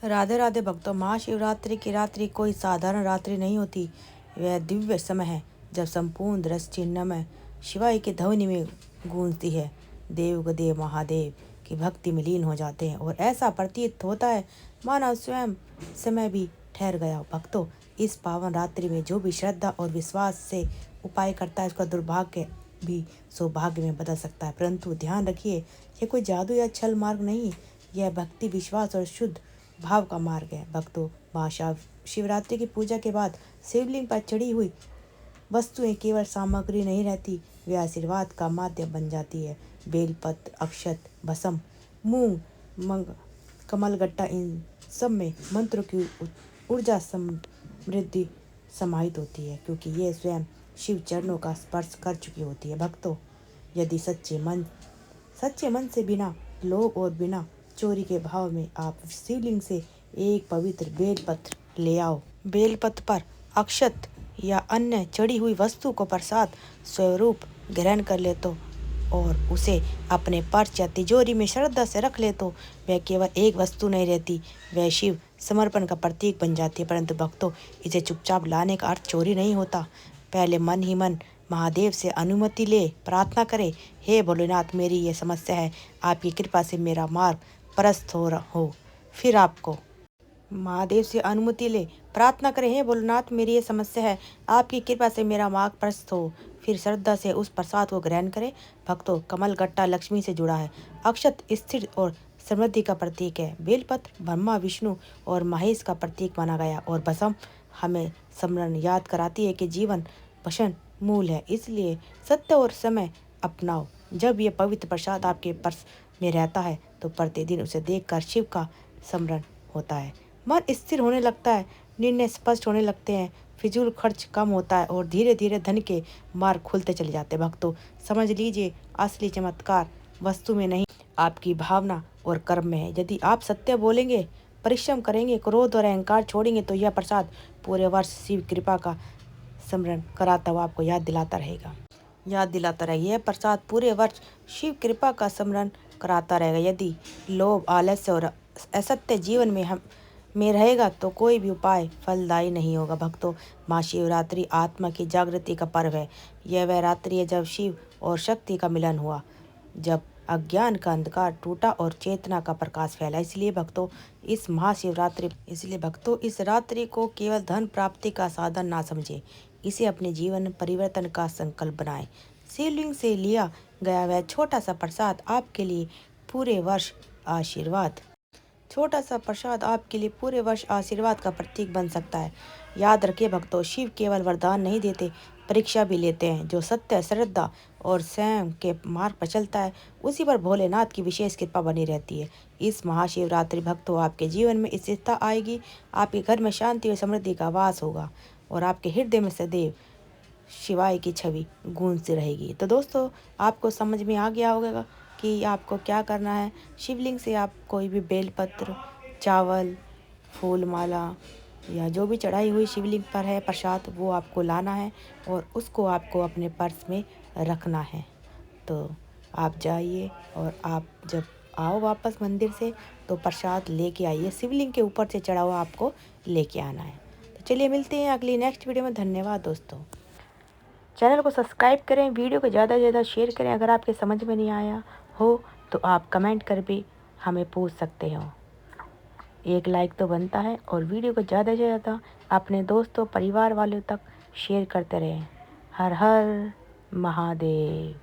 राधे राधे भक्तों, महाशिवरात्रि की रात्रि कोई साधारण रात्रि नहीं होती। वह दिव्य समय है जब संपूर्ण दृष्टि नमः शिवाय की ध्वनि में गूंजती है। देव महादेव की भक्ति में लीन हो जाते हैं और ऐसा प्रतीत होता है मानो स्वयं समय भी ठहर गया हो। भक्तों, इस पावन रात्रि में जो भी श्रद्धा और विश्वास से उपाय करता है उसका दुर्भाग्य भी सौभाग्य में बदल सकता है। परंतु ध्यान रखिए, यह कोई जादू या छल मार्ग नहीं, यह भक्ति, विश्वास और शुद्ध भाव का मार्ग है। भक्तों, महाशिवरात्रि की पूजा के बाद शिवलिंग पर चढ़ी हुई वस्तुएं केवल सामग्री नहीं रहती, वे आशीर्वाद का माध्यम बन जाती है। बेलपत्र, अक्षत, भस्म, मूंग, मंग, कमलगट्टा, इन सब में मंत्रों की ऊर्जा समृद्धि समाहित होती है, क्योंकि ये स्वयं शिव चरणों का स्पर्श कर चुकी होती है। भक्तों, यदि सच्चे मन से, बिना लोभ और बिना चोरी के भाव में आप शिवलिंग से एक पवित्र बेलपत्र ले आओ। बेलपत्र पर अक्षत या अन्य चढ़ी हुई वस्तु को प्रसाद स्वरूप ग्रहण कर ले तो और उसे अपने पर्स या तिजोरी में श्रद्धा से रख ले तो वह केवल एक वस्तु नहीं रहती, वह शिव समर्पण का प्रतीक बन जाती है। परंतु भक्तों, इसे चुपचाप लाने का अर्थ चोरी नहीं होता। पहले मन ही मन महादेव से अनुमति ले प्रार्थना करे, हे भोलेनाथ, मेरी ये समस्या है, आपकी कृपा से मेरा मार्ग प्रशस्त हो। फिर आपको महादेव से अनुमति ले प्रार्थना करें, हे भोलेनाथ, मेरी ये समस्या है, आपकी कृपा से मेरा मार्ग प्रशस्त हो। फिर श्रद्धा से उस प्रसाद को ग्रहण करें। भक्तों, कमलगट्टा लक्ष्मी से जुड़ा है, अक्षत स्थिर और समृद्धि का प्रतीक है, बेलपत्र ब्रह्मा, विष्णु और महेश का प्रतीक माना गया और भस्म हमें स्मरण याद कराती है कि जीवन भसन मूल है। इसलिए सत्य और समय अपनाओ। जब ये पवित्र प्रसाद आपके पर्स में रहता है तो प्रतिदिन उसे देखकर शिव का स्मरण होता है, मन स्थिर होने लगता है, निर्णय स्पष्ट होने लगते हैं, फिजूल खर्च कम होता है और धीरे धीरे धन के मार्ग खुलते चले जाते हैं। भक्तों, समझ लीजिए, असली चमत्कार वस्तु में नहीं, आपकी भावना और कर्म में है। यदि आप सत्य बोलेंगे, परिश्रम करेंगे, क्रोध और अहंकार छोड़ेंगे तो यह प्रसाद पूरे वर्ष शिव कृपा का स्मरण कराता हुआ आपको याद दिलाता रहेगा। यह प्रसाद पूरे वर्ष शिव कृपा का स्मरण कराता रहेगा। यदि लोभ, आलस्य और असत्य जीवन में रहेगा तो कोई भी उपाय फलदायी नहीं होगा। भक्तों, महाशिवरात्रि आत्मा की जागृति का पर्व है। यह वह रात्रि है जब शिव और शक्ति का मिलन हुआ, जब अज्ञान का अंधकार टूटा और चेतना का प्रकाश फैला। इसलिए भक्तों, इस रात्रि को केवल धन प्राप्ति का साधन ना समझे, इसे अपने जीवन परिवर्तन का संकल्प बनाएं। शिवलिंग से लिया गया वह छोटा सा प्रसाद आपके लिए पूरे वर्ष आशीर्वाद का प्रतीक बन सकता है। याद रखिए भक्तों, शिव केवल वरदान नहीं देते, परीक्षा भी लेते हैं। जो सत्य, श्रद्धा और संयम के मार्ग पर चलता है, उसी पर भोलेनाथ की विशेष कृपा बनी रहती है। इस महाशिवरात्रि भक्तों, आपके जीवन में स्थिरता आएगी, आपके घर में शांति और समृद्धि का वास होगा और आपके हृदय में सदैव शिवाय की छवि गूंजती रहेगी। तो दोस्तों, आपको समझ में आ गया होगा कि आपको क्या करना है। शिवलिंग से आप कोई भी बेलपत्र, चावल, फूल माला या जो भी चढ़ाई हुई शिवलिंग पर है प्रसाद, वो आपको लाना है और उसको आपको अपने पर्स में रखना है। तो आप जाइए और आप जब आओ वापस मंदिर से तो प्रसाद लेके आइए, शिवलिंग के ऊपर से चढ़ा हुआ आपको लेके आना है। तो चलिए, मिलते हैं अगली नेक्स्ट वीडियो में। धन्यवाद दोस्तों। चैनल को सब्सक्राइब करें, वीडियो को ज़्यादा से ज़्यादा शेयर करें। अगर आपके समझ में नहीं आया हो तो आप कमेंट कर भी हमें पूछ सकते हो। एक लाइक तो बनता है और वीडियो को ज़्यादा से ज़्यादा अपने दोस्तों, परिवार वालों तक शेयर करते रहें। हर हर महादेव।